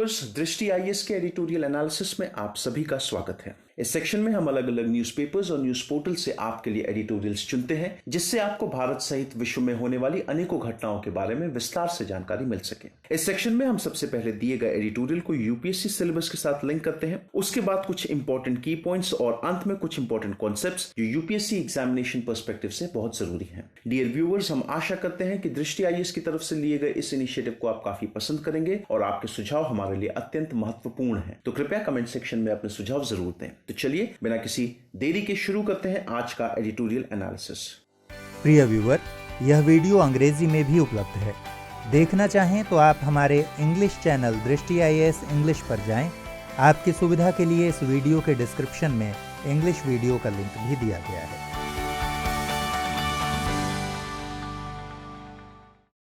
Viewers, दृष्टि IAS के editorial analysis में आप सभी का स्वागत है। इस सेक्शन में हम अलग अलग न्यूज़पेपर्स और न्यूज़ पोर्टल से आपके लिए एडिटोरियल्स चुनते हैं, जिससे आपको भारत सहित विश्व में होने वाली अनेकों घटनाओं के बारे में विस्तार से जानकारी मिल सके। इस सेक्शन में हम सबसे पहले दिए गए एडिटोरियल को यूपीएससी सिलेबस के साथ लिंक करते हैं, उसके बाद कुछ इंपॉर्टेंट की पॉइंट्स और अंत में कुछ इंपॉर्टेंट कॉन्सेप्ट्स जो यूपीएससी एग्जामिनेशन पर्सपेक्टिव से बहुत जरूरी है। डियर व्यूअर्स, हम आशा करते हैं कि दृष्टि आईएएस की तरफ से लिए गए इस इनिशिएटिव को आप काफी पसंद करेंगे और आपके सुझाव हमारे लिए अत्यंत महत्वपूर्ण है। तो कृपया कमेंट सेक्शन में अपने सुझाव जरूर दें। तो चलिए बिना किसी देरी के शुरू करते हैं आज का एडिटोरियल एनालिसिस। प्रिय व्यूअर, यह वीडियो अंग्रेजी में भी उपलब्ध है। देखना चाहें तो आप हमारे इंग्लिश चैनल दृष्टि आईएएस इंग्लिश पर जाएं। आपकी सुविधा के लिए इस वीडियो के डिस्क्रिप्शन में इंग्लिश वीडियो का लिंक भी दिया गया है।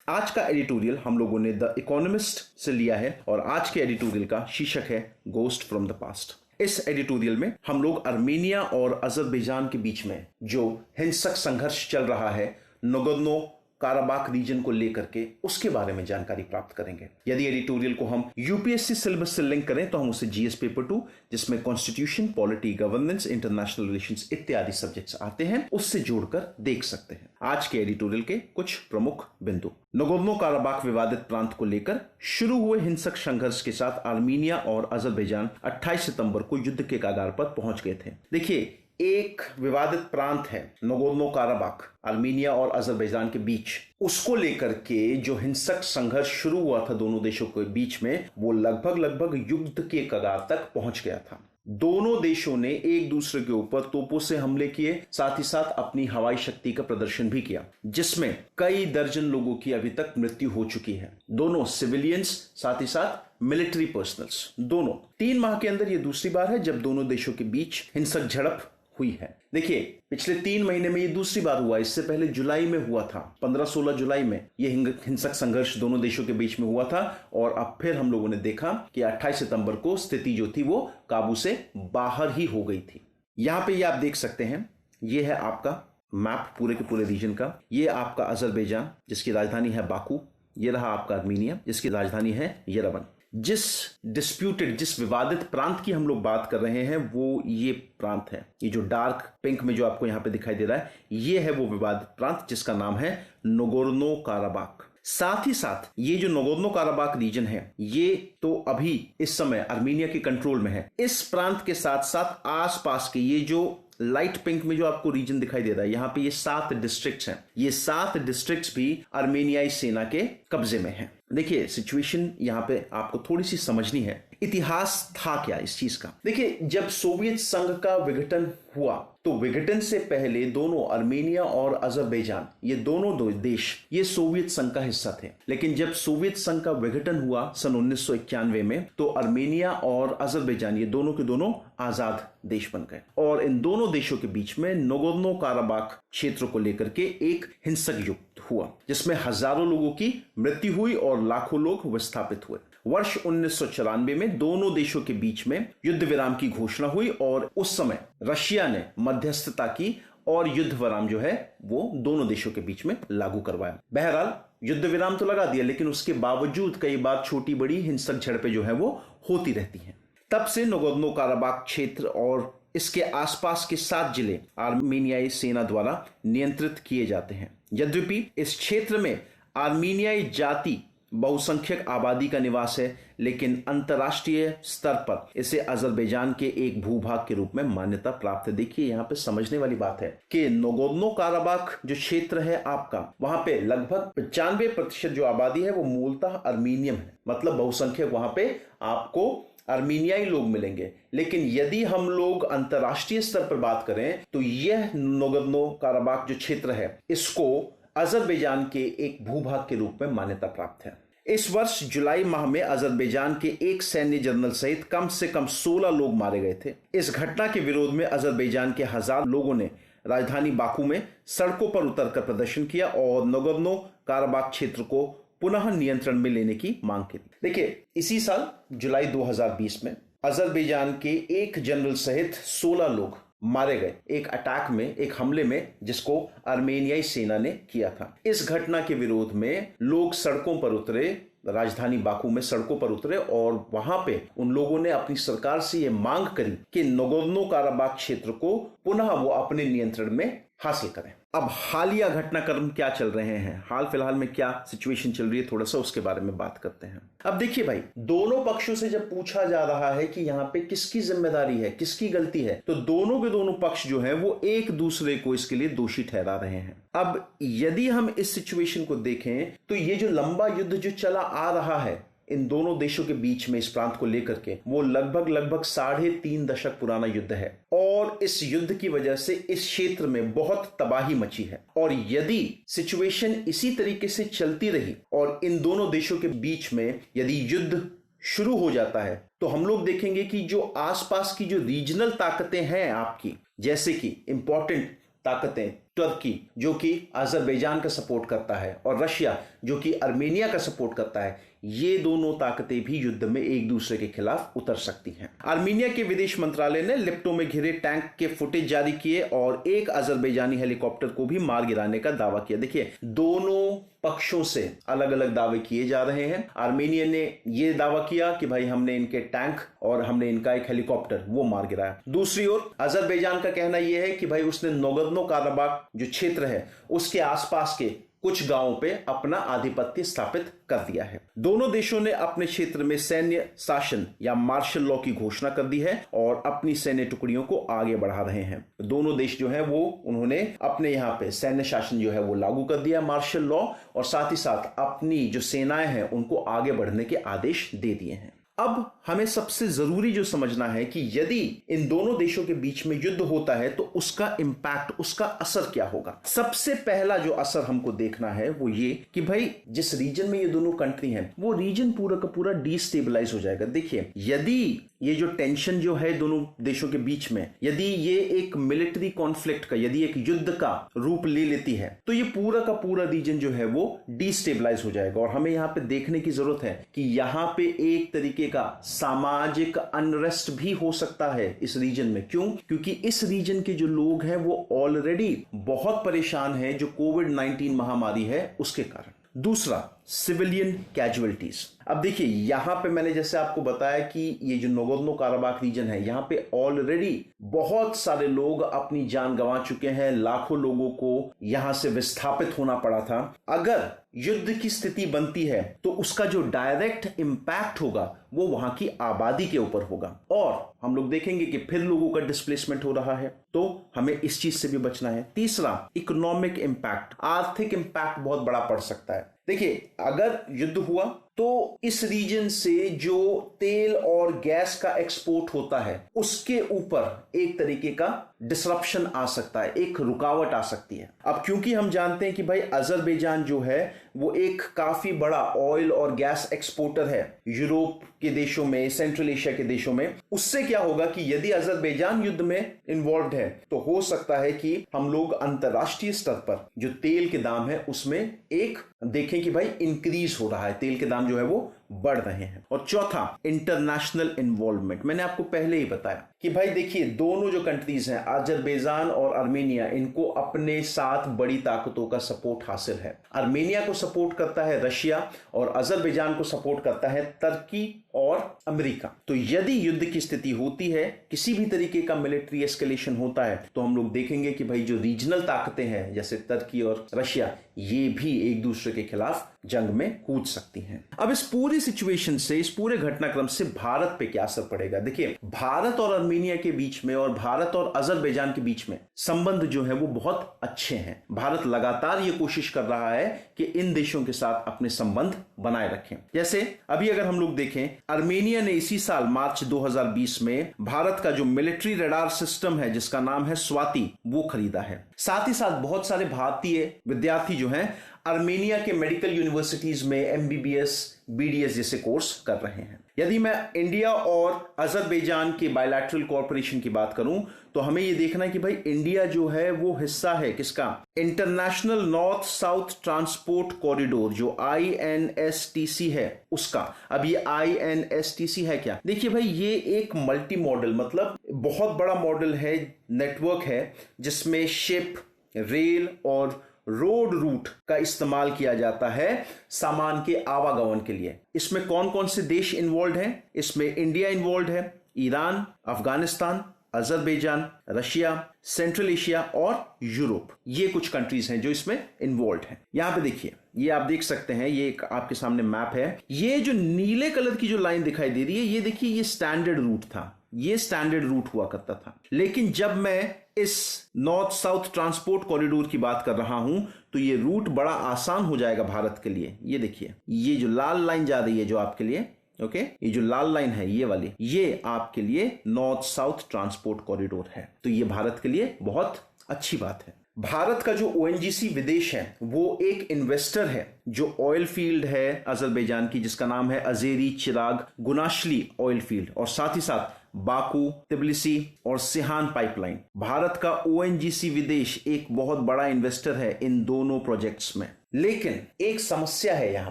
आज का एडिटोरियल हम लोगों ने द इकोनॉमिस्ट से लिया है और आज के एडिटोरियल का शीर्षक है गोस्ट फ्रॉम द पास्ट। इस एडिटोरियल में हम लोग आर्मेनिया और अजरबैजान के बीच में जो हिंसक संघर्ष चल रहा है नगोर्नो काराबाख रीजन को लेकर के, उसके बारे में जानकारी प्राप्त करेंगे। यदि एडिटोरियल को हम यूपीएससी सिलेबस से लिंक करें तो हम उसे जीएस पेपर 2, जिसमें constitution, polity, governance, international relations इत्यादि सब्जेक्ट्स आते हैं, उससे जोड़कर देख सकते हैं। आज के एडिटोरियल के कुछ प्रमुख बिंदु। नगोर्नो काराबाख विवादित प्रांत को लेकर शुरू हुए हिंसक संघर्ष के साथ आर्मीनिया और अजरबैजान 28 सितंबर को युद्ध के कगार पर पहुंच गए थे। देखिए, एक विवादित प्रांत है नगोर्नो काराबाख आर्मीनिया और अजरबैजान के बीच, उसको लेकर के जो हिंसक संघर्ष शुरू हुआ था दोनों देशों के बीच में, वो लगभग युद्ध के कगार तक पहुंच गया था। दोनों देशों ने एक दूसरे के ऊपर तोपों से हमले किए, साथ ही साथ अपनी हवाई शक्ति का प्रदर्शन भी किया, जिसमें कई दर्जन लोगों की अभी तक मृत्यु हो चुकी है। दोनों सिविलियंस, साथ ही साथ मिलिट्री पर्सनल्स, दोनों। 3 माह के अंदर यह दूसरी बार है जब दोनों देशों के बीच हिंसक झड़प हुई है। देखिए, पिछले 3 महीने में ये दूसरी बार हुआ। इससे पहले जुलाई में हुआ था, 15-16 जुलाई में यह हिंसक संघर्ष दोनों देशों के बीच में हुआ था और अब फिर हम लोगों ने देखा कि 28 सितंबर को स्थिति जो थी वो काबू से बाहर ही हो गई थी। यहां पे ये आप देख सकते हैं, ये है आपका मैप पूरे के पूरे रीजन का। ये आपका अजरबैजान जिसकी राजधानी है बाकू, ये रहा आपका आर्मीनिया जिसकी राजधानी है येरेवन। जिस विवादित प्रांत की हम लोग बात कर रहे हैं वो ये प्रांत है। ये जो डार्क पिंक में जो आपको यहां पे दिखाई दे रहा है, ये है वो विवादित प्रांत जिसका नाम है नगोर्नो काराबाख। साथ ही साथ ये जो नगोर्नो काराबाख रीजन है, ये तो अभी इस समय आर्मीनिया के कंट्रोल में है। इस प्रांत के साथ साथ आसपास के ये जो लाइट पिंक में जो आपको रीजन दिखाई दे रहा है, यहां पे ये 7 डिस्ट्रिक्ट्स हैं। ये 7 डिस्ट्रिक्ट्स भी आर्मेनियाई सेना के कब्जे में हैं। देखिए, सिचुएशन यहां पे आपको थोड़ी सी समझनी है। इतिहास था क्या इस चीज का? देखिए, जब सोवियत संघ का विघटन हुआ तो विघटन से पहले दोनों आर्मेनिया और अजरबैजान, ये दोनों दो देश ये सोवियत संघ का हिस्सा थे। लेकिन जब सोवियत संघ का विघटन हुआ सन 1991 में, तो आर्मेनिया और अजरबैजान ये दोनों के दोनों आजाद देश बन गए और इन दोनों देशों के बीच में नगोर्नो काराबाख क्षेत्र को लेकर के एक हिंसक युद्ध हुआ, जिसमें हजारों लोगों की मृत्यु हुई और लाखों लोग विस्थापित हुए। वर्ष 1994 में दोनों देशों के बीच में युद्ध विराम की घोषणा हुई और उस समय रशिया ने मध्यस्थता की और युद्ध विराम जो है वो दोनों देशों के बीच में लागू करवाया। बहरहाल युद्ध विराम तो लगा दिया, लेकिन उसके बावजूद कई बार छोटी बड़ी हिंसक झड़पें जो है वो होती रहती हैं। तब से नगोर्नो काराबाख क्षेत्र और इसके आसपास के 7 जिले आर्मेनियाई सेना द्वारा नियंत्रित किए जाते हैं। यद्यपि इस क्षेत्र में आर्मेनियाई जाति बहुसंख्यक आबादी का निवास है, लेकिन अंतर्राष्ट्रीय स्तर पर इसे अजरबैजान के एक भूभाग के रूप में मान्यता प्राप्त है। देखिए, यहाँ पे समझने वाली बात है कि नगोर्नो काराबाख जो क्षेत्र है आपका, वहां पे लगभग 95% जो आबादी है वो मूलतः आर्मीनियम है, मतलब बहुसंख्यक वहां पे आपको आर्मीनियाई लोग मिलेंगे। लेकिन यदि हम लोग अंतर्राष्ट्रीय स्तर पर बात करें तो यह नगोर्नो काराबाख जो क्षेत्र है, इसको अजरबैजान के एक भूभाग के रूप में मान्यता प्राप्त है। इस वर्ष जुलाई माह में अजरबैजान के एक सैन्य जनरल सहित कम से कम 16 लोग मारे गए थे। इस घटना के विरोध में अजरबैजान के 1000 लोगों ने राजधानी बाकू में सड़कों पर उतरकर प्रदर्शन किया और नगोर्नो काराबाख क्षेत्र को पुनः नियंत्रण में लेने की मांग की। देखिए, इसी साल जुलाई 2020 में अजरबैजान के एक जनरल सहित 16 लोग मारे गए एक अटैक में, एक हमले में, जिसको आर्मेनियाई सेना ने किया था। इस घटना के विरोध में लोग सड़कों पर उतरे राजधानी बाकू में सड़कों पर उतरे और वहां पे उन लोगों ने अपनी सरकार से यह मांग करी कि नगोर्नो काराबाख क्षेत्र को पुनः वो अपने नियंत्रण में हासिल करें। अब हालिया घटनाक्रम क्या चल रहे हैं, हाल फिलहाल में क्या सिचुएशन चल रही है, थोड़ा सा उसके बारे में बात करते हैं। अब देखिए भाई, दोनों पक्षों से जब पूछा जा रहा है कि यहां पे किसकी जिम्मेदारी है, किसकी गलती है, तो दोनों के दोनों पक्ष जो है वो एक दूसरे को इसके लिए दोषी ठहरा रहे हैं। अब यदि हम इस सिचुएशन को देखें तो ये जो लंबा युद्ध जो चला आ रहा है इन दोनों देशों के बीच में इस प्रांत को लेकर के, वो लगभग 3.5 दशक पुराना युद्ध है और इस युद्ध की वजह से इस क्षेत्र में बहुत तबाही मची है। और यदि सिचुएशन इसी तरीके से चलती रही और इन दोनों देशों के बीच में यदि युद्ध शुरू हो जाता है तो हम लोग देखेंगे कि जो आसपास की जो रीजनल ताकतें हैं आपकी, जैसे कि इंपॉर्टेंट ताकतें तुर्की जो कि अजरबैजान का सपोर्ट करता है और रशिया जो कि आर्मेनिया का सपोर्ट करता है, ये दोनों ताकतें भी युद्ध में एक दूसरे के खिलाफ उतर सकती हैं। आर्मेनिया के विदेश मंत्रालय ने लिप्टो में घिरे टैंक के फुटेज जारी किए और एक अजरबैजानी हेलीकॉप्टर को भी मार गिराने का दावा किया। देखिए, दोनों पक्षों से अलग अलग दावे किए जा रहे हैं। आर्मेनिया ने यह दावा किया कि भाई हमने इनके टैंक और हमने इनका एक हेलीकॉप्टर वो मार गिराया। दूसरी ओर अजरबैजान का कहना यह है कि भाई उसने नगोर्नो काराबाख जो क्षेत्र है उसके आसपास के कुछ गांवों पे अपना आधिपत्य स्थापित कर दिया है। दोनों देशों ने अपने क्षेत्र में सैन्य शासन या मार्शल लॉ की घोषणा कर दी है और अपनी सैन्य टुकड़ियों को आगे बढ़ा रहे हैं। दोनों देश जो है वो उन्होंने अपने यहाँ पे सैन्य शासन जो है वो लागू कर दिया, मार्शल लॉ, और साथ ही साथ अपनी जो सेनाएं हैं उनको आगे बढ़ने के आदेश दे दिए हैं। अब हमें सबसे जरूरी जो समझना है कि यदि इन दोनों देशों के बीच में युद्ध होता है तो उसका इंपैक्ट, उसका असर क्या होगा। सबसे पहला जो असर हमको देखना है वो ये कि भाई जिस रीजन में ये दोनों कंट्री हैं वो रीजन पूरा का पूरा डिस्टेबलाइज हो जाएगा। देखिए, यदि ये जो टेंशन जो है दोनों देशों के बीच में, यदि ये एक मिलिट्री कॉन्फ्लिक्ट का, यदि एक युद्ध का रूप ले लेती है तो ये पूरा का पूरा रीजन जो है वो डिस्टेबलाइज हो जाएगा। और हमें यहाँ पे देखने की जरूरत है कि यहाँ पे एक तरीके का सामाजिक अनरेस्ट भी हो सकता है इस रीजन में। क्यों? क्योंकि इस रीजन के जो लोग हैं वो ऑलरेडी बहुत परेशान हैं जो कोविड-19 महामारी है उसके कारण। दूसरा, सिविलियन कैजुअलिटीज। अब देखिए, यहां पे मैंने जैसे आपको बताया कि ये जो नगोर्नो काराबाख रीजन है यहां पे ऑलरेडी बहुत सारे लोग अपनी जान गंवा चुके हैं, लाखों लोगों को यहां से विस्थापित होना पड़ा था। अगर युद्ध की स्थिति बनती है तो उसका जो डायरेक्ट इंपैक्ट होगा वो वहां की आबादी के ऊपर होगा और हम लोग देखेंगे कि फिर लोगों का डिस्प्लेसमेंट हो रहा है, तो हमें इस चीज से भी बचना है। तीसरा, इकोनॉमिक इंपैक्ट, आर्थिक इंपैक्ट बहुत बड़ा पड़ सकता है। देखिए, अगर युद्ध हुआ तो इस रीजन से जो तेल और गैस का एक्सपोर्ट होता है उसके ऊपर एक तरीके का डिसरप्शन आ सकता है, एक रुकावट आ सकती है। अब क्योंकि हम जानते हैं कि भाई अजरबैजान जो है वो एक काफी बड़ा ऑयल और गैस एक्सपोर्टर है यूरोप के देशों में, सेंट्रल एशिया के देशों में, उससे क्या होगा कि यदि अजरबैजान युद्ध में इन्वॉल्व है तो हो सकता है कि हम लोग अंतरराष्ट्रीय स्तर पर जो तेल के दाम है उसमें एक देखें कि भाई इंक्रीज हो रहा है, तेल के दाम जो है वो बढ़ रहे हैं। और चौथा, इंटरनेशनल इन्वॉल्वमेंट। मैंने आपको पहले ही बताया कि भाई देखिए, दोनों जो कंट्रीज हैं अजरबैजान और आर्मेनिया, इनको अपने साथ बड़ी ताकतों का सपोर्ट हासिल है। आर्मेनिया को सपोर्ट करता है रशिया और अजरबैजान को सपोर्ट करता है तुर्की और अमेरिका। तो यदि युद्ध की स्थिति होती है, किसी भी तरीके का मिलिट्री एस्केलेशन होता है, तो हम लोग देखेंगे कि भाई जो रीजनल ताकतें हैं जैसे तुर्की और रशिया, ये भी एक दूसरे के खिलाफ जंग में कूद सकती हैं। अब इस पूरी सिचुएशन से, इस पूरे घटनाक्रम से भारत पे क्या असर पड़ेगा। देखिए, भारत और आर्मेनिया के बीच में और भारत और अजरबैजान के बीच में संबंध जो है वो बहुत अच्छे हैं। भारत लगातार ये कोशिश कर रहा है कि इन देशों के साथ अपने संबंध बनाए रखें। जैसे अभी अगर हम लोग देखें, आर्मेनिया ने इसी साल मार्च 2020 में भारत का जो मिलिट्री रडार सिस्टम है जिसका नाम है स्वाति, वो खरीदा है। साथ ही साथ बहुत सारे भारतीय विद्यार्थी जो हैं आर्मेनिया के मेडिकल यूनिवर्सिटीज में एमबीबीएस, बीडीएस जैसे कोर्स कर रहे हैं। यदि मैं इंडिया और अजरबैजान के बायलैटरल कॉर्पोरेशन की बात करूं तो हमें यह देखना है कि भाई इंडिया जो है वो हिस्सा है किसका, international north south transport corridor जो INSTC है उसका। अब ये INSTC है क्या? देखिए भाई, ये एक मल्टी मॉडल, मतलब बहुत बड़ा मॉडल है, नेटवर्क है जिसमें शिप, रेल और रोड रोड रूट का इस्तेमाल किया जाता है सामान के आवागमन के लिए। इसमें कौन कौन से देश इन्वॉल्व हैं? इसमें इंडिया इन्वॉल्व है, Iran, Afghanistan, Azerbaijan, Russia, central Asia और यूरोप, ये कुछ कंट्रीज हैं जो इसमें इन्वॉल्व हैं। यहां पे देखिए, ये आप देख सकते हैं, ये एक आपके सामने मैप है। ये जो नीले कलर की जो लाइन दिखाई दे रही है, ये देखिए, ये स्टैंडर्ड रूट था, ये स्टैंडर्ड रूट हुआ करता था। लेकिन जब मैं इस नॉर्थ साउथ ट्रांसपोर्ट कॉरिडोर की बात कर रहा हूं तो ये रूट बड़ा आसान हो जाएगा भारत के लिए। ये देखिए, ये जो लाल लाइन जा रही है जो आपके लिए, ओके, ये जो लाल लाइन है ये वाली, ये आपके लिए नॉर्थ साउथ ट्रांसपोर्ट कॉरिडोर है। तो ये भारत के लिए बहुत अच्छी बात है। भारत का जो ओएनजीसी विदेश है वो एक इन्वेस्टर है जो ऑयल फील्ड है अजरबैजान की, जिसका नाम है अजेरी चिराग गुनाशली ऑयल फील्ड, और साथ ही साथ बाकू, तिबिलिसी और सिहान पाइपलाइन। भारत का ओएनजीसी विदेश एक बहुत बड़ा इन्वेस्टर है इन दोनों प्रोजेक्ट्स में। लेकिन एक समस्या है यहां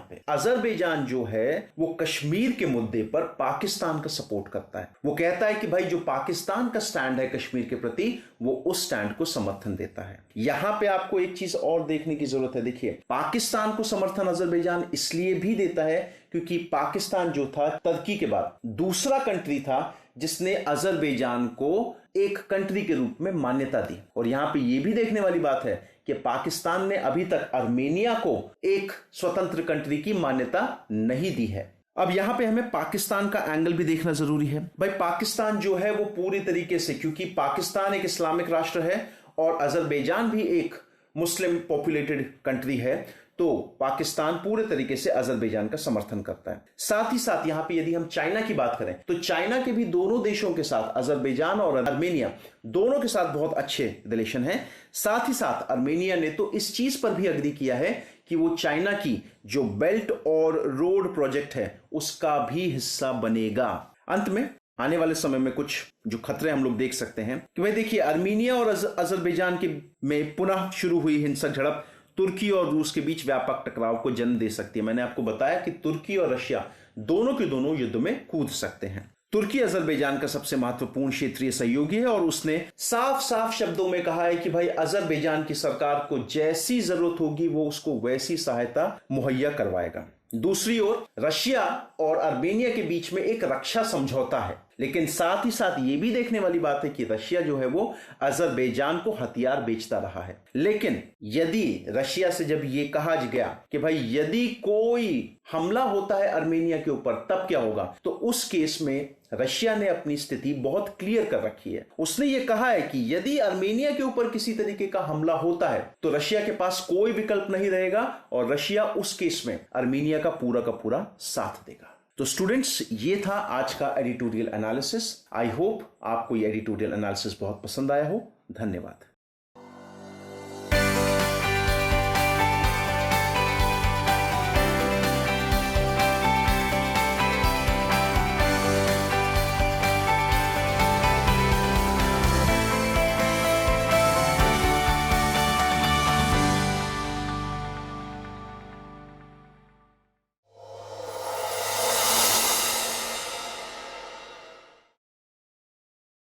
पे, अजरबैजान जो है वो कश्मीर के मुद्दे पर पाकिस्तान का सपोर्ट करता है। वो कहता है कि भाई जो पाकिस्तान का स्टैंड है कश्मीर के प्रति, वो उस स्टैंड को समर्थन देता है। यहां पे आपको एक चीज और देखने की जरूरत है। देखिए, पाकिस्तान को समर्थन अजरबैजान इसलिए भी देता है क्योंकि पाकिस्तान जो था तुर्की के बाद दूसरा कंट्री था जिसने अजरबैजान को एक कंट्री के रूप में मान्यता दी। और यहां पे ये भी देखने वाली बात है कि पाकिस्तान ने अभी तक आर्मेनिया को एक स्वतंत्र कंट्री की मान्यता नहीं दी है। अब यहां पे हमें पाकिस्तान का एंगल भी देखना जरूरी है। भाई पाकिस्तान जो है वो पूरी तरीके से, क्योंकि पाकिस्तान एक इस्लामिक राष्ट्र है और अजरबैजान भी एक मुस्लिम पॉपुलेटेड कंट्री है, तो पाकिस्तान पूरे तरीके से अजरबैजान का समर्थन करता है। साथ ही साथ यहां पे यदि हम चाइना की बात करें तो चाइना के भी दोनों देशों के साथ, अजरबैजान और आर्मेनिया दोनों के साथ बहुत अच्छे रिलेशन हैं। साथ ही साथ आर्मेनिया ने तो इस चीज पर भी अग्री किया है कि वो चाइना की जो बेल्ट और रोड प्रोजेक्ट है उसका भी हिस्सा बनेगा। अंत में आने वाले समय में कुछ जो खतरे हम लोग देख सकते हैं कि भाई देखिए, आर्मेनिया और अजरबैजान के में पुनः शुरू हुई हिंसक झड़प तुर्की और रूस के बीच व्यापक टकराव को जन्म दे सकती है। मैंने आपको बताया कि तुर्की और रशिया दोनों के दोनों युद्ध में कूद सकते हैं। तुर्की अजरबैजान का सबसे महत्वपूर्ण क्षेत्रीय सहयोगी है और उसने साफ साफ शब्दों में कहा है कि भाई अजरबैजान की सरकार को जैसी जरूरत होगी वो उसको वैसी सहायता मुहैया करवाएगा। दूसरी ओर रशिया और आर्मेनिया के बीच में एक रक्षा समझौता है, लेकिन साथ ही साथ ये भी देखने वाली बात है कि रशिया जो है वो अजरबैजान को हथियार बेचता रहा है। लेकिन यदि रशिया से जब ये कहा गया कि भाई यदि कोई हमला होता है आर्मेनिया के ऊपर तब क्या होगा, तो उस केस में रशिया ने अपनी स्थिति बहुत क्लियर कर रखी है। उसने ये कहा है कि यदि आर्मेनिया के ऊपर किसी तरीके का हमला होता है तो रशिया के पास कोई विकल्प नहीं रहेगा और रशिया उस केस में आर्मेनिया का पूरा साथ देगा। तो स्टूडेंट्स, ये था आज का एडिटोरियल एनालिसिस। आई होप आपको ये एडिटोरियल एनालिसिस बहुत पसंद आया हो। धन्यवाद।